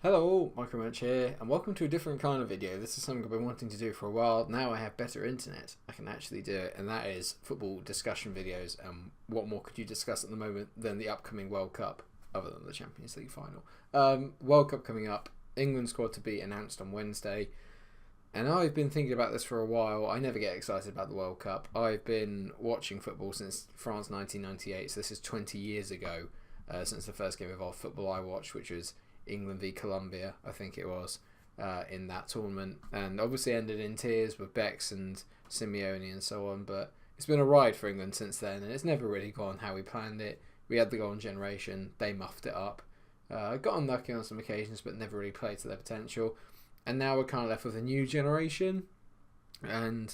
Hello, Munch here, and welcome to a different kind of video. This is something I've been wanting to do for a while. Now I have better internet, I can actually do it, and that is football discussion videos. And what more could you discuss at the moment than the upcoming World Cup, other than the Champions League final? World Cup coming up, England squad to be announced on Wednesday, and I've been thinking about this for a while. I never get excited about the World Cup. I've been watching football since France 1998, so this is 20 years ago, since the first game of off football I watched, which was England v Colombia, I think it was, in that tournament, and obviously ended in tears with Bex and Simeone and so on. But it's been a ride for England since then, and it's never really gone how we planned it. We had the golden generation, they muffed it up, got unlucky on some occasions, but never really played to their potential. And now we're kind of left with a new generation, and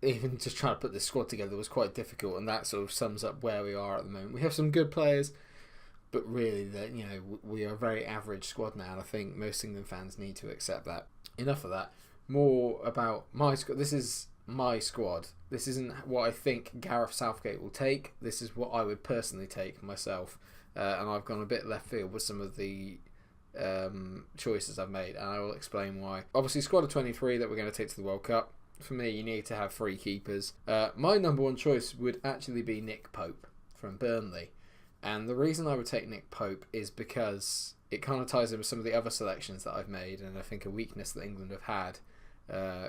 even just trying to put this squad together was quite difficult, and that sort of sums up where we are at the moment. We have some good players, but really, we are a very average squad now, and I think most England fans need to accept that. Enough of that. More about my squad. This is my squad. This isn't what I think Gareth Southgate will take. This is what I would personally take myself. And I've gone a bit left field with some of the choices I've made, and I will explain why. Obviously, squad of 23 that we're going to take to the World Cup. For me, you need to have 3 keepers. My number one choice would actually be Nick Pope from Burnley. And the reason I would take Nick Pope is because it kind of ties in with some of the other selections that I've made, and I think a weakness that England have had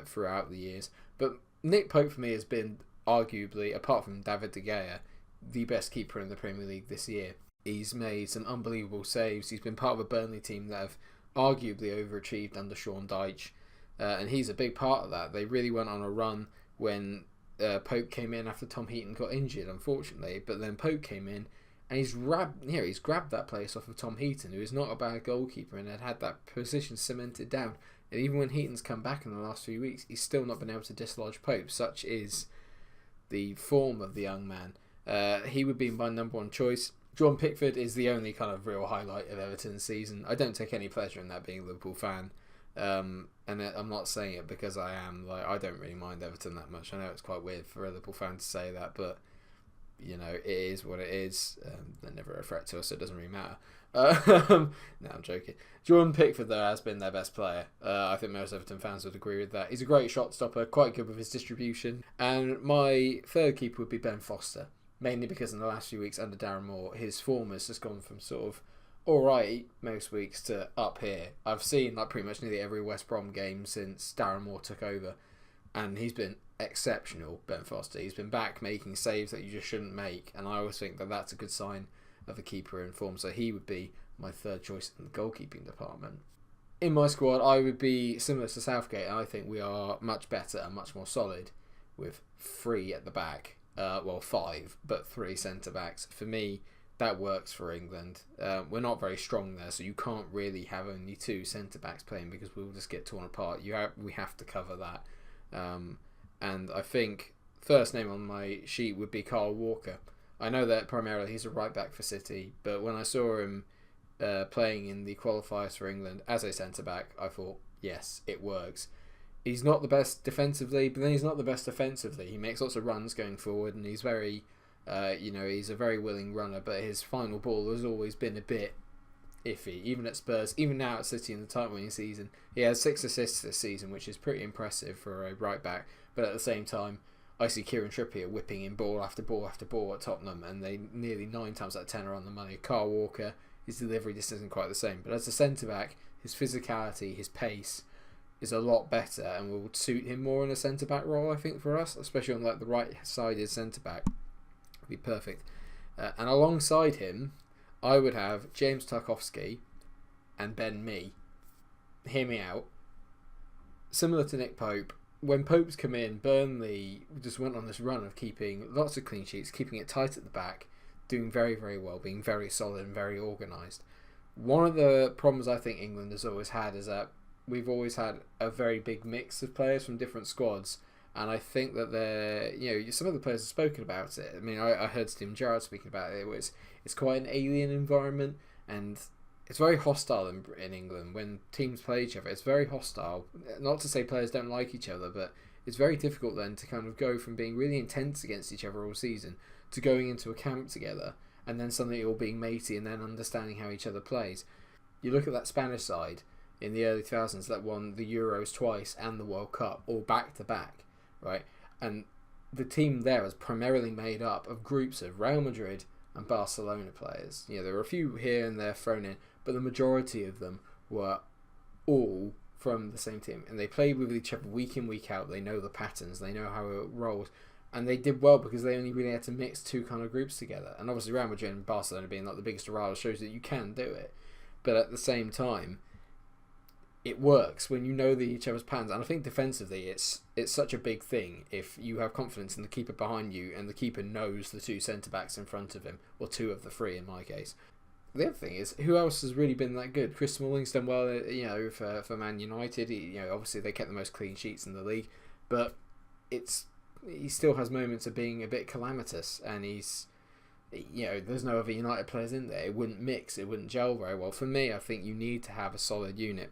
throughout the years. But Nick Pope for me has been arguably, apart from David De Gea, the best keeper in the Premier League this year. He's made some unbelievable saves. He's been part of a Burnley team that have arguably overachieved under Sean Dyche, and he's a big part of that. They really went on a run when Pope came in after Tom Heaton got injured, unfortunately. But then Pope came in, and he's grabbed that place off of Tom Heaton, who is not a bad goalkeeper and had that position cemented down. And even when Heaton's come back in the last few weeks, he's still not been able to dislodge Pope. Such is the form of the young man. He would be my number one choice. John Pickford is the only kind of real highlight of Everton's season. I don't take any pleasure in that, being a Liverpool fan. And I'm not saying it because I am. I don't really mind Everton that much. I know it's quite weird for a Liverpool fan to say that, but it is what it is. They're never a threat to us, so it doesn't really matter. No, I'm joking. Jordan Pickford, though, has been their best player. I think most Everton fans would agree with that. He's a great shot stopper, quite good with his distribution. And my third keeper would be Ben Foster, mainly because in the last few weeks under Darren Moore, his form has just gone from sort of alright most weeks to up here. I've seen pretty much nearly every West Brom game since Darren Moore took over, and he's been exceptional, Ben Foster. He's been back making saves that you just shouldn't make, and I always think that that's a good sign of a keeper in form. So he would be my third choice in the goalkeeping department. In my squad, I would be similar to Southgate, and I think we are much better and much more solid with 3 at the back. 5, but 3 centre-backs. For me, that works for England. We're not very strong there, so you can't really have only 2 centre-backs playing because we'll just get torn apart. We have to cover that. And I think first name on my sheet would be Kyle Walker. I know that primarily he's a right back for City, but when I saw him playing in the qualifiers for England as a centre back, I thought, yes, it works. He's not the best defensively, but then he's not the best offensively. He makes lots of runs going forward, and he's very, he's a very willing runner. But his final ball has always been a bit iffy, even at Spurs, even now at City in the title-winning season. He has 6 assists this season, which is pretty impressive for a right back. But at the same time, I see Kieran Trippier whipping in ball after ball after ball at Tottenham, and they nearly 9 times out of 10 are on the money. Kyle Walker, his delivery just isn't quite the same. But as a centre-back, his physicality, his pace is a lot better and will suit him more in a centre-back role, I think, for us, especially on the right-sided centre-back. Would be perfect. And alongside him, I would have James Tarkowski and Ben Mee. Hear me out. Similar to Nick Pope, when Pope's come in, Burnley just went on this run of keeping lots of clean sheets, keeping it tight at the back, doing very, very well, being very solid and very organised. One of the problems I think England has always had is that we've always had a very big mix of players from different squads, and I think that some of the players have spoken about it. I mean, I heard Steven Gerrard speaking about it. It's quite an alien environment, and it's very hostile in England when teams play each other. It's very hostile. Not to say players don't like each other, but it's very difficult then to kind of go from being really intense against each other all season to going into a camp together and then suddenly all being matey and then understanding how each other plays. You look at that Spanish side in the early 2000s that won the Euros twice and the World Cup, all back to back, right? And the team there was primarily made up of groups of Real Madrid and Barcelona players. There were a few here and there thrown in, but the majority of them were all from the same team, and they played with each other week in, week out. They know the patterns, they know how it rolls, and they did well because they only really had to mix two kind of groups together. And obviously Real Madrid and Barcelona being like the biggest rivals shows that you can do it, but at the same time it works when you know each other's patterns. And I think defensively it's such a big thing if you have confidence in the keeper behind you and the keeper knows the two centre-backs in front of him, or two of the three in my case. The other thing is, who else has really been that good? Chris Smalling's done well, for Man United. Obviously they kept the most clean sheets in the league, but he still has moments of being a bit calamitous, and there's no other United players in there. It wouldn't mix, it wouldn't gel very well. For me, I think you need to have a solid unit.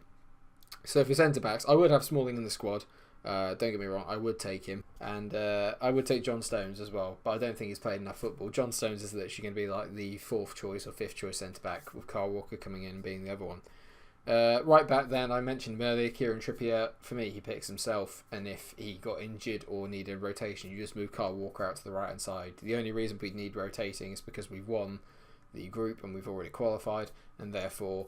So for centre backs, I would have Smalling in the squad. Don't get me wrong, I would take him, and I would take John Stones as well, but I don't think he's played enough football. John Stones is literally going to be like the 4th choice or 5th choice centre back, with Kyle Walker coming in and being the other one. Right back then, I mentioned him earlier, Kieran Trippier. For me, he picks himself, and if he got injured or needed rotation, you just move Kyle Walker out to the right hand side. The only reason we need rotating is because we've won the group and we've already qualified, and therefore,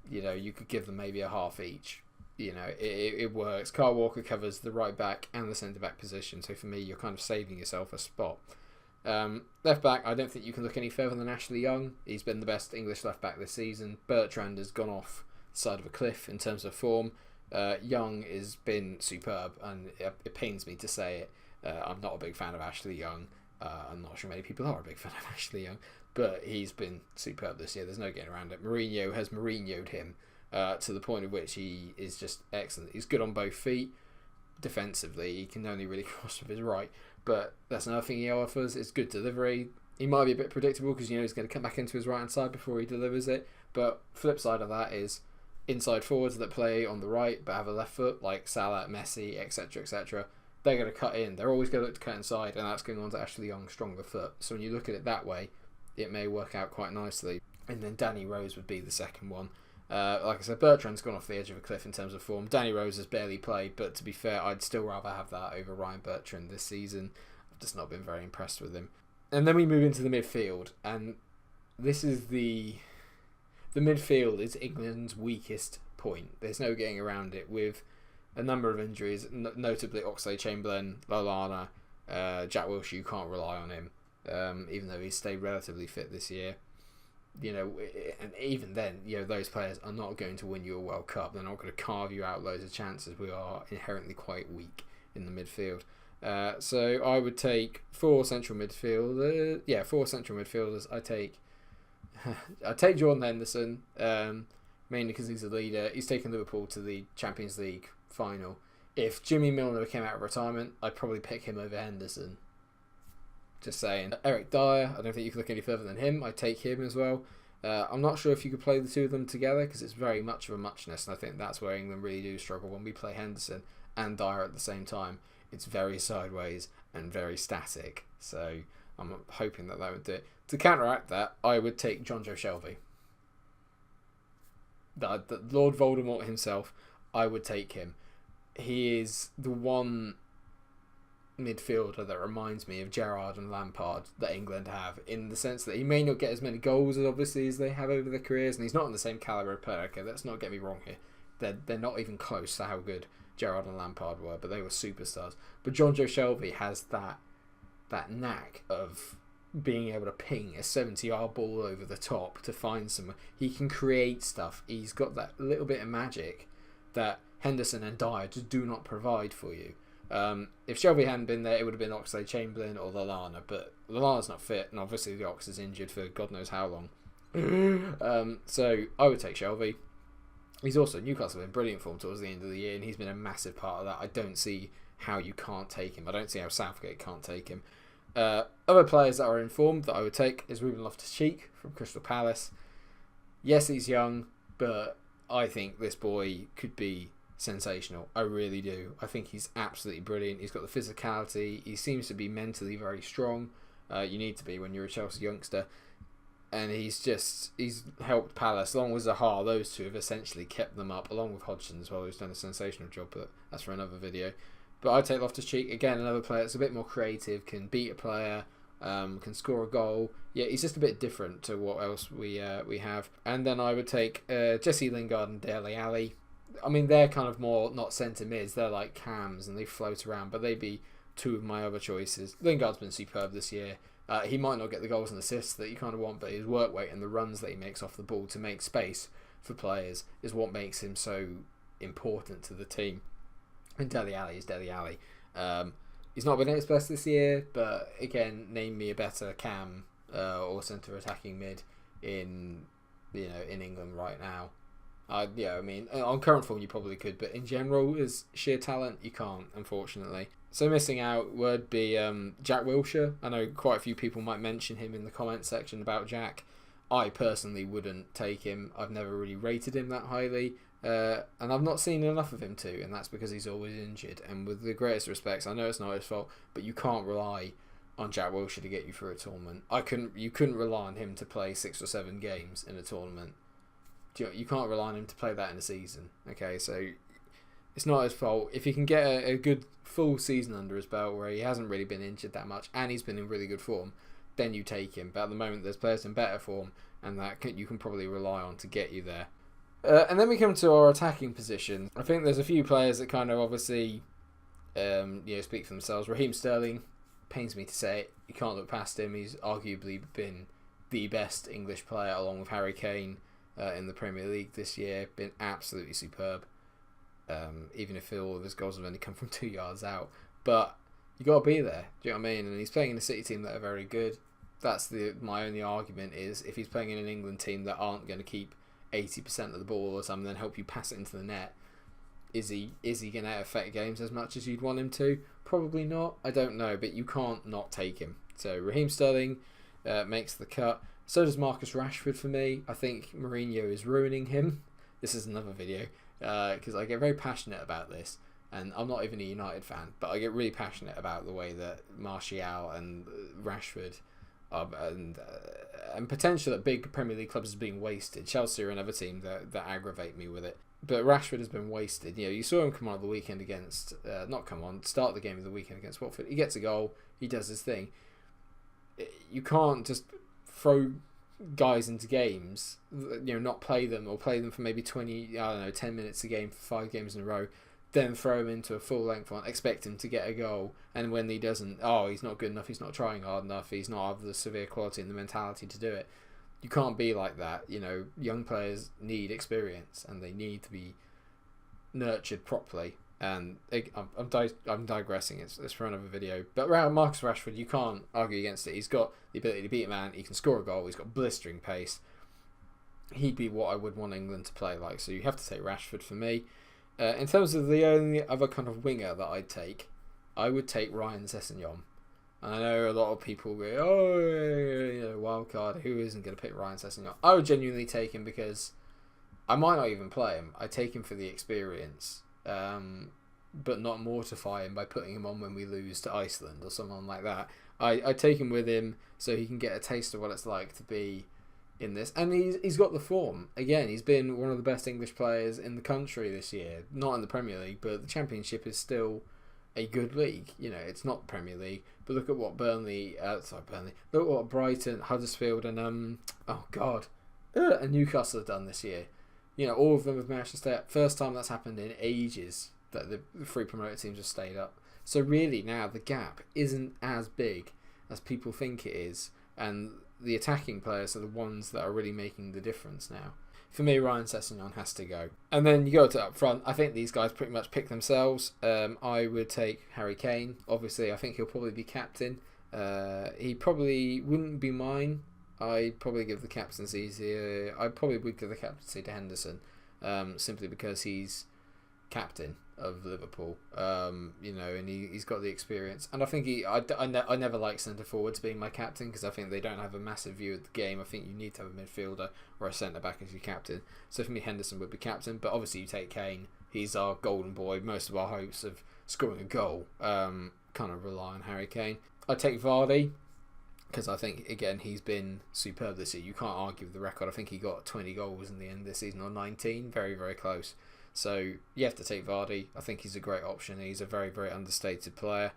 you could give them maybe a half each. It works. Kyle Walker covers the right back and the centre back position, so for me, you're kind of saving yourself a spot. Left back, I don't think you can look any further than Ashley Young. He's been the best English left back this season. Bertrand has gone off the side of a cliff in terms of form. Young has been superb, and it pains me to say it. I'm not a big fan of Ashley Young. I'm not sure many people are a big fan of Ashley Young, but he's been superb this year. There's no getting around it. Mourinho has Mourinho'd him to the point of which he is just excellent. He's good on both feet. Defensively, he can only really cross with his right, but that's another thing he offers. It's good delivery. He might be a bit predictable because he's going to come back into his right hand side before he delivers it, but flip side of that is inside forwards that play on the right but have a left foot, like Salah, Messi, etc., they're going to cut in. They're always going to look to cut inside, and that's going on to Ashley Young's stronger foot. So when you look at it that way, it may work out quite nicely. And then Danny Rose would be the second one. Like I said, Bertrand's gone off the edge of a cliff in terms of form. Danny Rose has barely played, but to be fair, I'd still rather have that over Ryan Bertrand this season. I've just not been very impressed with him. And then we move into the midfield, and this is the midfield is England's weakest point. There's no getting around it, with a number of injuries, notably Oxlade-Chamberlain, Lallana, Jack Wilshere. You can't rely on him, even though he's stayed relatively fit this year. And even then, those players are not going to win you a World Cup. They're not going to carve you out loads of chances. We are inherently quite weak in the midfield. So I would take 4 central midfielders. 4 central midfielders. I take Jordan Henderson, mainly because he's a leader. He's taken Liverpool to the Champions League final. If Jimmy Milner came out of retirement, I'd probably pick him over Henderson. Just saying. Eric Dier, I don't think you can look any further than him. I'd take him as well. I'm not sure if you could play the two of them together because it's very much of a muchness, and I think that's where England really do struggle when we play Henderson and Dier at the same time. It's very sideways and very static, so I'm hoping that would do it. To counteract that, I would take Jonjo Shelvey. The Lord Voldemort himself, I would take him. He is the one midfielder that reminds me of Gerrard and Lampard that England have, in the sense that he may not get as many goals obviously as they have over their careers, and he's not on the same calibre of player. Okay, let's not get me wrong here. They're not even close to how good Gerrard and Lampard were, but they were superstars. But Jonjo Shelvey has that knack of being able to ping a 70-yard ball over the top to find someone. He can create stuff. He's got that little bit of magic that Henderson and Dier just do not provide for you. If Shelvey hadn't been there, it would have been Oxlade-Chamberlain or Lallana, but Lallana's not fit, and obviously the Ox is injured for God knows how long. So I would take Shelvey. He's also Newcastle in brilliant form towards the end of the year, and he's been a massive part of that. I don't see how you can't take him. I don't see how Southgate can't take him. Other players that are in form that I would take is Ruben Loftus-Cheek from Crystal Palace. Yes, he's young, but I think this boy could be sensational. I really do. I think he's absolutely brilliant. He's got the physicality. He seems to be mentally very strong. You need to be when you're a Chelsea youngster. and he's helped Palace along with Zaha. Those two have essentially kept them up, along with Hodgson as well, who's done a sensational job, but that's for another video. But I'd take Loftus-Cheek, again, another player that's a bit more creative, can beat a player, can score a goal. Yeah, he's just a bit different to what else we have. And then I would take Jesse Lingard and Dele Alli. I mean, they're kind of more not centre mids, they're like cams and they float around, but they'd be two of my other choices. Lingard's been superb this year. He might not get the goals and assists that you kind of want, but his work rate and the runs that he makes off the ball to make space for players is what makes him so important to the team. And Dele Alli is Dele Alli. He's not been at his best this year, but again, name me a better cam or centre attacking mid in England right now. I mean, on current form you probably could, but in general, as sheer talent, you can't, unfortunately. So missing out would be Jack Wilshere. I know quite a few people might mention him in the comment section about Jack. I personally wouldn't take him. I've never really rated him that highly. And I've not seen enough of him too, and that's because he's always injured. And with the greatest respects, I know it's not his fault, but you can't rely on Jack Wilshere to get you through a tournament. You couldn't rely on him to play 6 or 7 games in a tournament. You can't rely on him to play that in a season. Okay, so it's not his fault. If he can get a good full season under his belt where he hasn't really been injured that much and he's been in really good form, then you take him. But at the moment, there's players in better form, and you can probably rely on to get you there. And then we come to our attacking position. I think there's a few players that kind of obviously speak for themselves. Raheem Sterling, pains me to say it, you can't look past him. He's arguably been the best English player along with Harry Kane in the Premier League this year. Been absolutely superb. Even if all of his goals have only come from 2 yards out. But you got to be there. Do you know what I mean? And he's playing in a City team that are very good. That's my only argument is if he's playing in an England team that aren't going to keep 80% of the ball or something, then help you pass it into the net. Is he going to affect games as much as you'd want him to? Probably not. I don't know, but you can't not take him. So Raheem Sterling makes the cut. So does Marcus Rashford for me. I think Mourinho is ruining him. This is another video because I get very passionate about this, and I'm not even a United fan, but I get really passionate about the way that Martial and Rashford and potential that big Premier League clubs is being wasted. Chelsea are another team that aggravate me with it. But Rashford has been wasted. You saw him come on at the weekend against, start the game of the weekend against Watford. He gets a goal, he does his thing. You can't just throw guys into games, not play them or play them for maybe 10 minutes a game for 5 games in a row, then throw him into a full length one, expect him to get a goal, and when he doesn't, he's not good enough, he's not trying hard enough, he's not of the severe quality and the mentality to do it. You can't be like that. Young players need experience and they need to be nurtured properly. And I'm digressing. It's for another video. But around Marcus Rashford, you can't argue against it. He's got the ability to beat a man. He can score a goal. He's got blistering pace. He'd be what I would want England to play like. So you have to take Rashford for me. In terms of the only other kind of winger that I'd take, I would take Ryan Sessegnon. And I know a lot of people go, wild card, who isn't going to pick Ryan Sessegnon? I would genuinely take him because I might not even play him. I take him for the experience, but not mortify him by putting him on when we lose to Iceland or someone like that. I take him with him so he can get a taste of what it's like to be in this. And he's got the form. Again, he's been one of the best English players in the country this year. Not in the Premier League, but the Championship is still a good league. It's not the Premier League, but look at what Look at what Brighton, Huddersfield, and and Newcastle have done this year. All of them have managed to stay up. First time that's happened in ages that the 3 promoted teams have stayed up. So really now the gap isn't as big as people think it is, and the attacking players are the ones that are really making the difference now. For me, Ryan Sessegnon has to go. And then you go to up front. I think these guys pretty much pick themselves. I would take Harry Kane. Obviously, I think he'll probably be captain. He probably wouldn't be mine. I'd probably give the captaincy. I probably would give the captaincy to Henderson, simply because he's captain of Liverpool. And he's got the experience. And I think I never like centre forwards being my captain because I think they don't have a massive view of the game. I think you need to have a midfielder or a centre back as your captain. So for me, Henderson would be captain. But obviously, you take Kane. He's our golden boy. Most of our hopes of scoring a goal kind of rely on Harry Kane. I take Vardy. because I think, again, he's been superb this year. You can't argue with the record. I think he got 20 goals in the end of this season, or 19. Very, very close. So you have to take Vardy. I think he's a great option. He's a very, very understated player.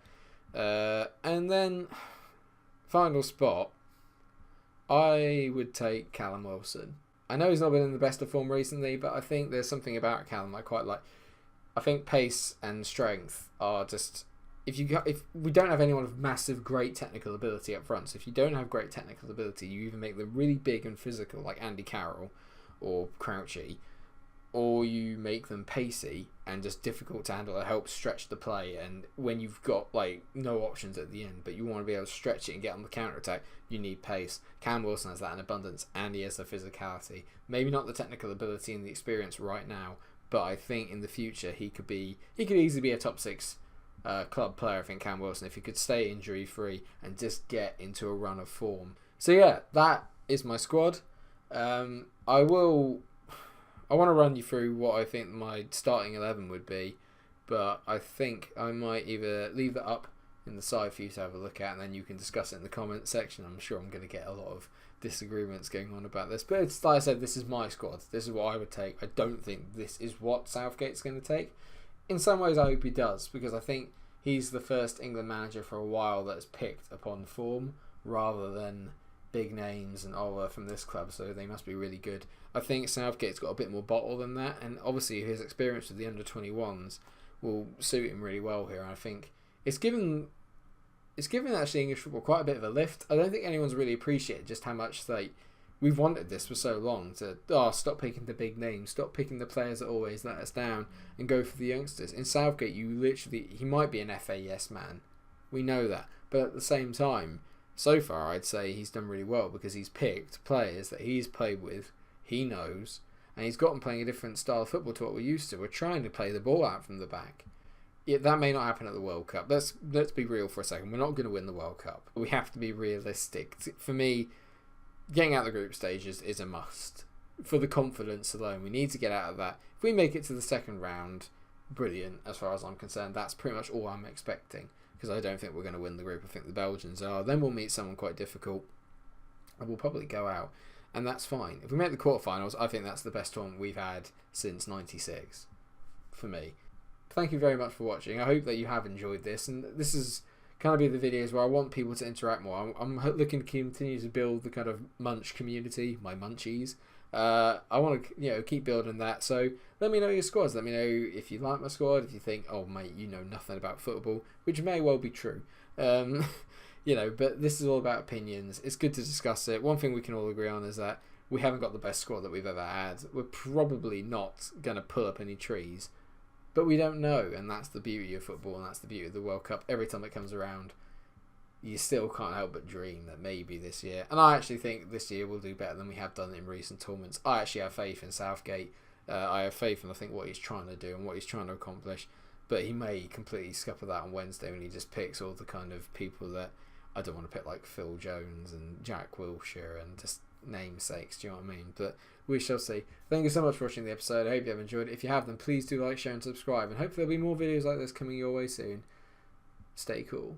And then, final spot, I would take Callum Wilson. I know he's not been in the best of form recently, but I think there's something about Callum I quite like. I think pace and strength are just... If we don't have anyone with massive, great technical ability up front, so if you don't have great technical ability, you either make them really big and physical, like Andy Carroll or Crouchy, or you make them pacey and just difficult to handle. It helps stretch the play, and when you've got like no options at the end, but you want to be able to stretch it and get on the counter attack, you need pace. Cam Wilson has that in abundance, and he has the physicality. Maybe not the technical ability and the experience right now, but I think in the future he could easily be a top 6 club player. I think Cam Wilson, if he could stay injury free and just get into a run of form. So yeah, that is my squad. I want to run you through what I think my starting 11 would be, but I think I might either leave that up in the side for you to have a look at, and then you can discuss it in the comment section. I'm sure I'm going to get a lot of disagreements going on about this, but it's like I said, this is my squad. This is what I would take. I don't think this is what Southgate's going to take. In some ways, I hope he does, because I think he's the first England manager for a while that's picked upon form rather than big names and from this club, so they must be really good. I think Southgate's got a bit more bottle than that, and obviously his experience with the under-21s will suit him really well here. And I think it's given actually English football quite a bit of a lift. I don't think anyone's really appreciated just how much we've wanted this for so long, to stop picking the big names, stop picking the players that always let us down, and go for the youngsters. In Southgate, he might be an FA yes man, we know that, but at the same time, so far I'd say he's done really well, because he's picked players that he's played with, he knows, and he's got them playing a different style of football to what we're used to. We're trying to play the ball out from the back. Yeah, that may not happen at the World Cup. Let's be real for a second. We're not going to win the World Cup. We have to be realistic. For me, getting out of the group stages is a must. For the confidence alone, we need to get out of that. If we make it to the second round, brilliant as far as I'm concerned. That's pretty much all I'm expecting, because I don't think we're going to win the group. I think the Belgians are. Then we'll meet someone quite difficult, and we'll probably go out, and that's fine. If we make the quarterfinals, I think that's the best tournament we've had since '96, for me. Thank you very much for watching. I hope that you have enjoyed this, and this is kind of be the videos where I want people to interact more. I'm looking to continue to build the kind of Munch community, my Munchies. I want to keep building that. So let me know your squads. Let me know if you like my squad. If you think, oh mate, you know nothing about football, which may well be true. But this is all about opinions. It's good to discuss it. One thing we can all agree on is that we haven't got the best squad that we've ever had. We're probably not going to pull up any trees. But we don't know, and that's the beauty of football, and that's the beauty of the World Cup. Every time it comes around, you still can't help but dream that maybe this year, and I actually think this year we'll do better than we have done in recent tournaments. I actually have faith in Southgate. I have faith in, I think, what he's trying to do and what he's trying to accomplish. But he may completely scupper that on Wednesday when he just picks all the kind of people that I don't want to pick, like Phil Jones and Jack Wilshere and just namesakes, do you know what I mean? But we shall see. Thank you so much for watching the episode. I hope you have enjoyed it. If you have, then please do like, share and subscribe, and hopefully there'll be more videos like this coming your way soon. Stay cool.